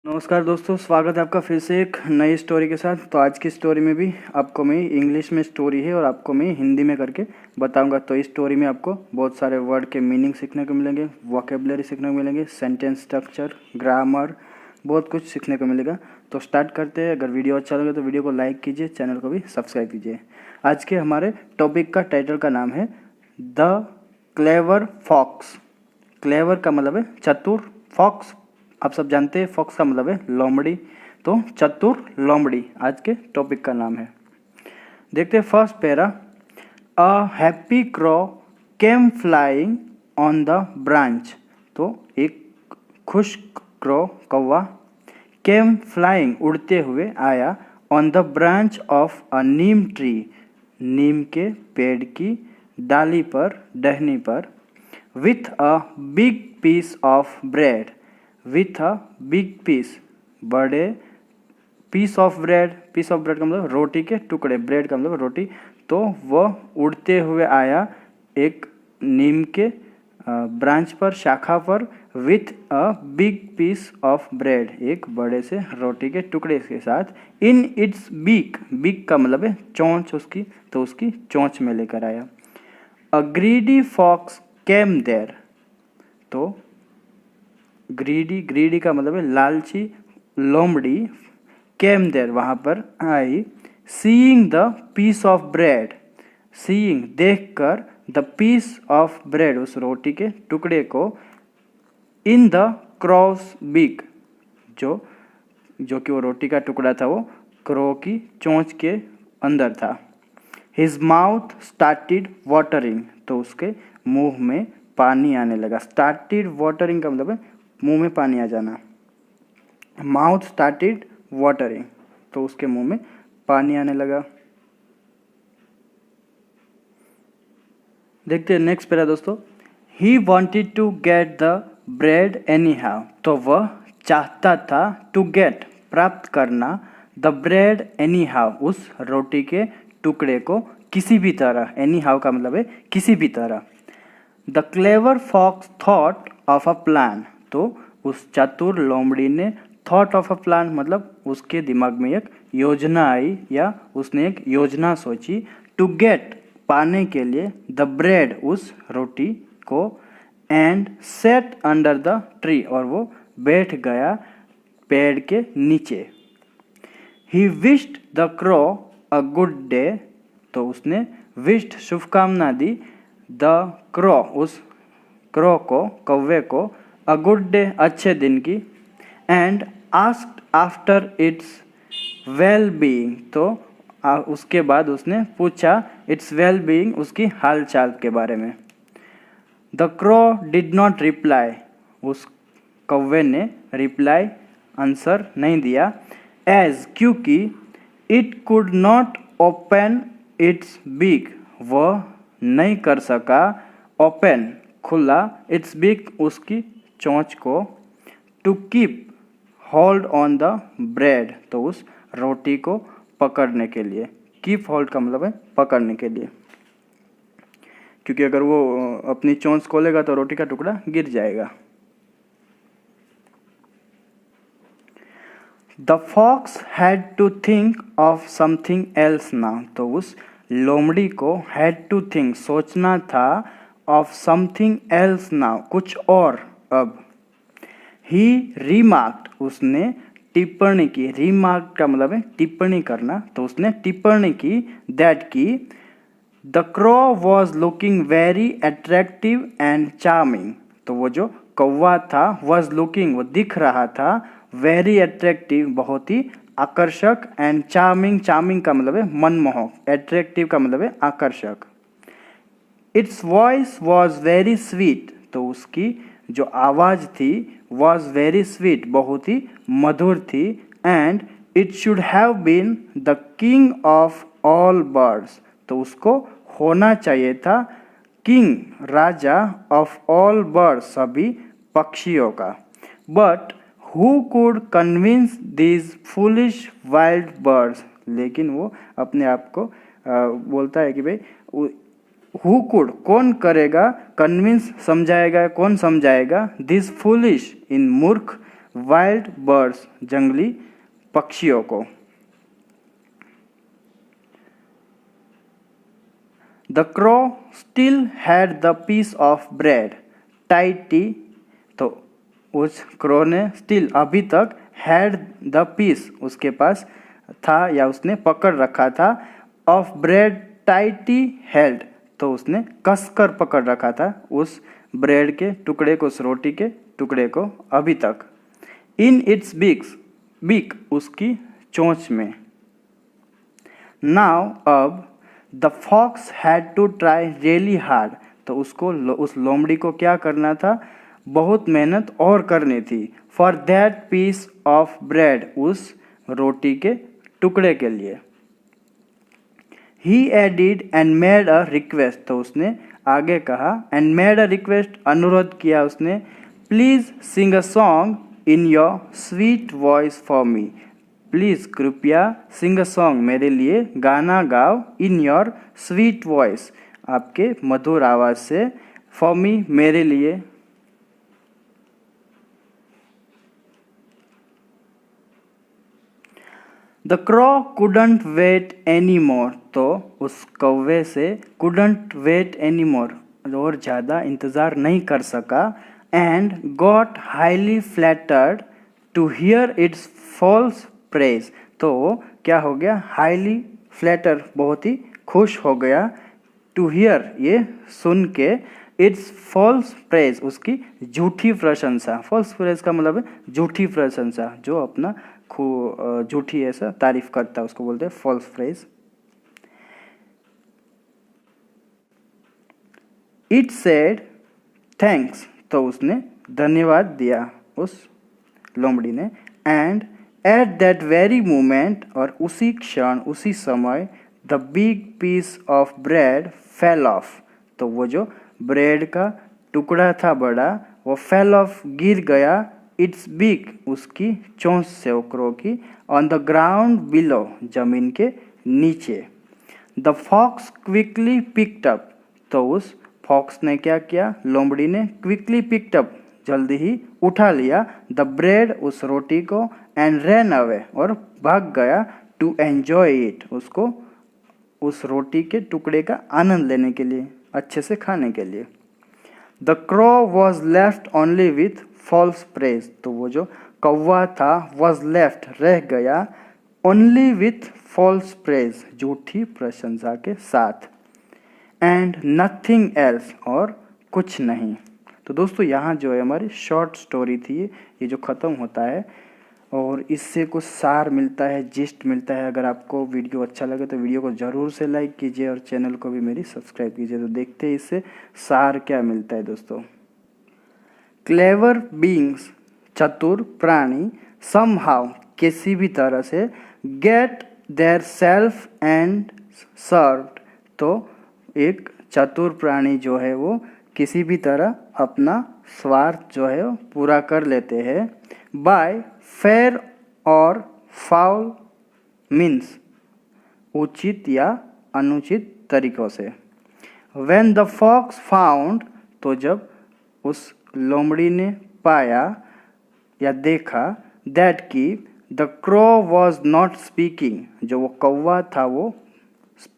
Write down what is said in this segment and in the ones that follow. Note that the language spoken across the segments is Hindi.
नमस्कार दोस्तों, स्वागत है आपका फिर से एक नई स्टोरी के साथ। तो आज की स्टोरी में भी आपको मैं इंग्लिश में स्टोरी है और आपको मैं हिंदी में करके बताऊंगा। तो इस स्टोरी में आपको बहुत सारे वर्ड के मीनिंग सीखने को मिलेंगे, वोकेबलरी सीखने को मिलेंगे, सेंटेंस स्ट्रक्चर, ग्रामर, बहुत कुछ सीखने को मिलेगा। तो स्टार्ट करते हैं। अगर वीडियो अच्छा लगे तो वीडियो को लाइक कीजिए, चैनल को भी सब्सक्राइब कीजिए। आज के हमारे टॉपिक का टाइटल का नाम है द क्लेवर फॉक्स। क्लेवर का मतलब है चतुर, फॉक्स आप सब जानते हैं फॉक्स का मतलब है लोमड़ी। तो चतुर लोमड़ी आज के टॉपिक का नाम है। देखते हैं first para. A happy crow came flying on the branch. तो एक खुश क्रो कौवा केम फ्लाइंग उड़ते हुए आया on the branch of a neem tree, नीम के पेड़ की डाली पर, डहनी पर, with a big piece of bread, with a big piece, बड़े piece of bread, piece of bread का मतलब रोटी के टुकड़े, ब्रेड का मतलब रोटी। तो वह उड़ते हुए आया एक नीम के ब्रांच पर, शाखा पर, with a big piece of bread, एक बड़े से रोटी के टुकड़े के साथ, इन इट्स बीक, बीक का मतलब है चोंच उसकी, तो उसकी चोंच में लेकर आया। A greedy fox came there. तो ग्रीडी, ग्रीडी का मतलब है लालची लोमड़ी, केम देयर वहाँ पर आई, seeing the piece of bread, seeing देखकर, द पीस ऑफ ब्रेड उस रोटी के टुकड़े को, इन द क्रॉस बीक जो कि वो रोटी का टुकड़ा था वो क्रो की चोंच के अंदर था। His mouth started watering. तो उसके मुंह में पानी आने लगा। स्टार्टेड वाटरिंग का मतलब है मुंह में पानी आ जाना। माउथ स्टार्टेड वाटरिंग, तो उसके मुंह में पानी आने लगा। देखते हैं नेक्स्ट पैरा दोस्तों। He wanted to get the bread anyhow. तो वह चाहता था, टू गेट प्राप्त करना, द ब्रेड एनी हाउ उस रोटी के टुकड़े को किसी भी तरह, एनी हाउ का मतलब है किसी भी तरह। The clever fox thought of a plan. तो उस चतुर लोमड़ी ने थॉट ऑफ अ प्लान मतलब उसके दिमाग में एक योजना आई या उसने एक योजना सोची। टू गेट पाने के लिए, द ब्रेड उस रोटी को, and set under the tree और वो बैठ गया पेड़ के नीचे। He wished the crow a good day. तो उसने विश्ड शुभकामना दी, द क्रो उस क्रो को, कौवे को, अ गुड डे अच्छे दिन की, and asked after it's well being. तो उसके बाद उसने पूछा इट्स वेल बीइंग उसकी हाल चाल के बारे में। The crow did not reply. उस कौवे ने रिप्लाई आंसर नहीं दिया। एज क्योंकि it could not open its beak वह नहीं कर सका, ओपन खुला, इट्स बीक उसकी चोंच को, to keep hold on the bread तो उस रोटी को पकड़ने के लिए। कीप होल्ड का मतलब है पकड़ने के लिए, क्योंकि अगर वो अपनी चोंच खोलेगा तो रोटी का टुकड़ा गिर जाएगा। The fox had to think of something else now. तो उस लोमड़ी को हैड टू थिंक सोचना था, ऑफ समथिंग एल्स नाउ कुछ और अब। ही रिमार्क्ड उसने टिप्पणी की, रिमार्क का मतलब है टिप्पणी करना, तो उसने टिप्पणी की, दैट की the crow was looking very attractive and charming. तो वो जो कौवा था, वॉज लुकिंग वो दिख रहा था, वेरी अट्रैक्टिव बहुत ही आकर्षक, एंड चार्मिंग, चार्मिंग का मतलब है मनमोहक, अट्रैक्टिव का मतलब है आकर्षक। It's voice was very sweet. तो उसकी जो आवाज़ थी, वॉज वेरी स्वीट बहुत ही मधुर थी, and it should have been the king of all birds. तो उसको होना चाहिए था किंग, राजा, ऑफ ऑल बर्ड्स सभी पक्षियों का। But who could convince these foolish wild birds. लेकिन वो अपने आप को बोलता है कि भाई हु कुड कौन करेगा, कन्विंस समझाएगा, कौन समझाएगा, दिस फूलिश इन मूर्ख वाइल्ड बर्ड्स जंगली पक्षियों को। The crow still had the piece of bread tightly, तो उस क्रो ने स्टिल अभी तक हैड द पीस उसके पास था या उसने पकड़ रखा था, ऑफ ब्रेड टाइटी हेल्ड, तो उसने कसकर पकड़ रखा था उस ब्रेड के टुकड़े को, उस रोटी के टुकड़े को अभी तक। इन इट्स बीक उसकी चोंच में। नाउ अब the fox had to try really hard, तो उसको उस लोमड़ी को क्या करना था, बहुत मेहनत और करनी थी। For that piece of bread, उस रोटी के टुकड़े के लिए। He added and made a request, तो उसने आगे कहा एंड मेड अ रिक्वेस्ट, अनुरोध किया उसने, please sing a song in your sweet voice for me, please कृपया सिंग अ सॉन्ग, मेरे लिए गाना गाओ, इन योर स्वीट वॉइस, आपके मधुर आवाज़ से, फॉर मी मेरे लिए। The crow couldn't wait any more, तो उस कौवे से कुडंट वेट एनी मोर, और ज़्यादा इंतज़ार नहीं कर सका, and got highly flattered to hear its false praise, तो क्या हो गया, हाईली फ्लैटर, बहुत ही खुश हो गया, टू हियर ये सुन के, इट्स फॉल्स प्रेज उसकी झूठी प्रशंसा, फॉल्स प्रेज का मतलब है झूठी प्रशंसा, जो अपना झूठी ऐसा तारीफ करता है उसको बोलते हैं false praise. It said thanks, तो उसने धन्यवाद दिया उस लोमड़ी ने, and at that very moment, और उसी क्षण उसी समय, the big piece of bread fell off, तो वो जो ब्रेड का टुकड़ा था बड़ा, वो फेल ऑफ गिर गया, इट्स बिग उसकी चोंच से, ओकरो की, ऑन द ग्राउंड बिलो जमीन के नीचे। The fox quickly picked up, तो उस फॉक्स ने क्या किया, लोमड़ी ने क्विकली पिक्ड अप जल्दी ही उठा लिया, द ब्रेड उस रोटी को, एंड रैन अवे और भाग गया, टू एंजॉय इट उसको उस रोटी के टुकड़े का आनंद लेने के लिए, अच्छे से खाने के लिए। The crow was left only with false praise, तो वो जो कौवा था वॉज लेफ्ट रह गया, ओनली विथ फॉल्स प्रेज झूठी प्रशंसा के साथ, एंड नथिंग एल्स और कुछ नहीं। तो दोस्तों यहाँ जो है हमारी शॉर्ट स्टोरी थी ये जो ख़त्म होता है, और इससे कुछ सार मिलता है, जिस्ट मिलता है। अगर आपको वीडियो अच्छा लगे तो वीडियो को ज़रूर से लाइक कीजिए और चैनल को भी मेरी सब्सक्राइब कीजिए। तो देखते हैं इससे सार क्या मिलता है दोस्तों। क्लेवर बीइंग्स, चतुर प्राणी, समहाउ किसी भी तरह से, get their self and served, तो एक चतुर प्राणी जो है वो किसी भी तरह अपना स्वार्थ जो है वो पूरा कर लेते हैं, बाय फेयर और फाउल मीन्स उचित या अनुचित तरीकों से। व्हेन द फॉक्स फाउंड, तो जब उस लोमड़ी ने पाया या देखा, दैट की the crow was not speaking, जो वो कौवा था वो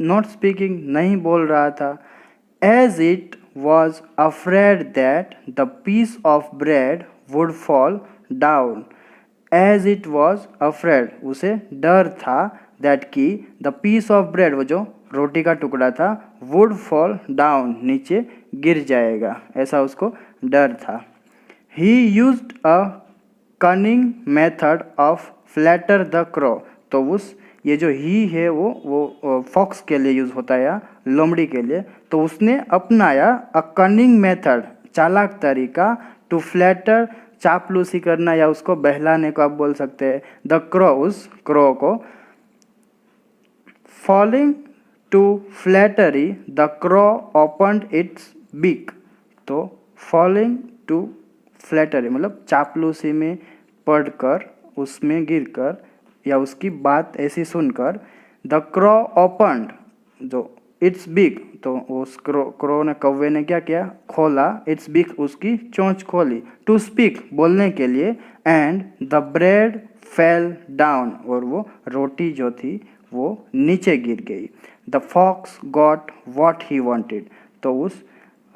नॉट स्पीकिंग नहीं बोल रहा था, as it was afraid that the piece of bread would fall down, as it was afraid उसे डर था, दैट की द पीस ऑफ ब्रेड वो जो रोटी का टुकड़ा था, वुड फॉल डाउन नीचे गिर जाएगा, ऐसा उसको डर था। ही used a cunning method of flatter the crow, तो उस ये जो ही है वो फॉक्स के लिए यूज़ होता है या लोमड़ी के लिए, तो उसने अपनाया अ कनिंग मेथड चालाक तरीका, टू फ्लैटर चापलूसी करना या उसको बहलाने को आप बोल सकते हैं, द क्रो उस क्रो को। Falling to flattery the crow opened its beak, तो फॉलिंग टू फ्लैटरी मतलब चापलूसी में पढ़कर उसमें गिरकर या उसकी बात ऐसी सुनकर, द क्रो ओपन्ड जो इट्स बीक, तो उस क्रो ने, कौवे ने क्या किया, खोला इट्स बिक, उसकी चोंच खोली, टू स्पीक, बोलने के लिए, and the bread fell down, और वो रोटी जो थी वो नीचे गिर गई। The fox got what he wanted, तो उस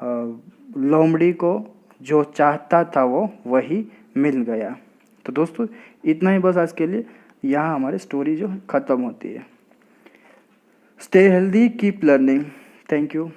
लोमड़ी को जो चाहता था वो वही मिल गया। तो दोस्तों इतना ही बस आज के लिए, यहाँ हमारी स्टोरी जो ख़त्म होती है। Stay healthy, keep learning. Thank you.